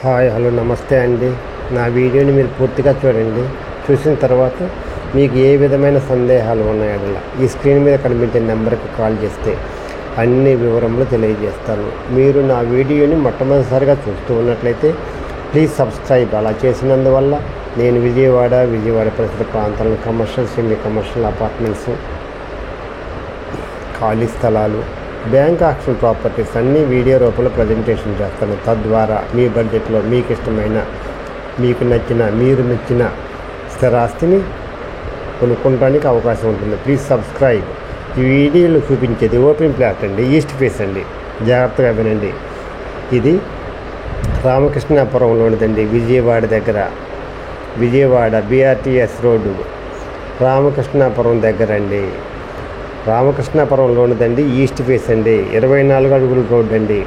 Hi hello నమస్తే అండి. నా వీడియోని మీరు పూర్తిగా చూడండి. చూసిన తర్వాత మీకు ఏ విధమైన సందేహాలు ఉన్నాయో ఈ స్క్రీన్ మీద కనిపించే నెంబర్కి కాల్ చేస్తే అన్ని వివరములు తెలియజేస్తాను. మీరు నా వీడియోని మొట్టమొదటిసారిగా చూస్తూ ఉన్నట్లయితే ప్లీజ్ సబ్స్క్రైబ్. అలా చేసినందువల్ల నేను విజయవాడ పరిసర ప్రాంతాలను కమర్షియల్, సెమీ కమర్షియల్ అపార్ట్మెంట్స్, ఖాళీ స్థలాలు, బ్యాంక్ ఆక్షన్ ప్రాపర్టీస్ అన్నీ వీడియో రూపంలో ప్రజెంటేషన్ చేస్తాను. తద్వారా మీ బడ్జెట్లో మీకు ఇష్టమైన, మీకు నచ్చిన, మీరు నచ్చిన స్థిరాస్తిని కొనుక్కోవడానికి అవకాశం ఉంటుంది. Please subscribe. ఈ వీడియోలో చూపించేది ఓపెన్ ప్లాట్ అండి, ఈస్ట్ ఫేస్ అండి. జాగ్రత్తగా వినండి. ఇది రామకృష్ణాపురంలోనిదండి, విజయవాడ దగ్గర. విజయవాడ BRTS రోడ్డు రామకృష్ణాపురం దగ్గర అండి. రామకృష్ణాపురంలోనిదండి, ఈస్ట్ ఫేస్ అండి. 24 అడుగుల రోడ్డు అండి.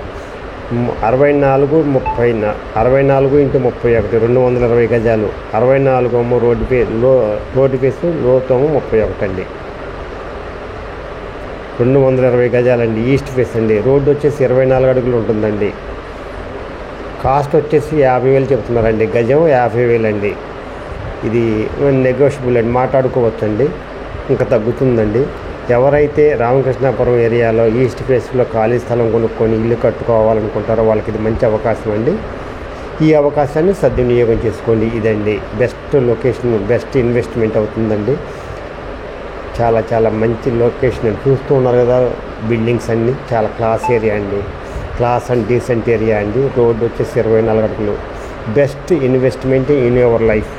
64 x 31 220 గజాలు. 64 రోడ్డు ఫేస్, లోతము 31 అండి. 220 గజాలండి, ఈస్ట్ ఫేస్ అండి. రోడ్డు వచ్చేసి 24 అడుగులు ఉంటుందండి. కాస్ట్ వచ్చేసి 50,000 చెప్తున్నారండి. గజం 50,000 అండి. ఇది నెగోషియబుల్ అండి, మాట్లాడుకోవచ్చండి, ఇంకా తగ్గుతుందండి. ఎవరైతే రామకృష్ణాపురం ఏరియాలో ఈస్ట్ ఫేస్లో ఖాళీ స్థలం కొనుక్కొని ఇల్లు కట్టుకోవాలనుకుంటారో వాళ్ళకి ఇది మంచి అవకాశం అండి. ఈ అవకాశాన్ని సద్వినియోగం చేసుకోండి. ఇదండి బెస్ట్ లొకేషన్, బెస్ట్ ఇన్వెస్ట్మెంట్ అవుతుందండి. చాలా చాలా మంచి లొకేషన్. చూస్తూ ఉన్నారు కదా, బిల్డింగ్స్ అన్నీ చాలా క్లాస్ ఏరియా అండి, క్లాస్ అండ్ డీసెంట్ ఏరియా అండి. రోడ్డు వచ్చేసి 24 అడుగులు. Best investment in your life.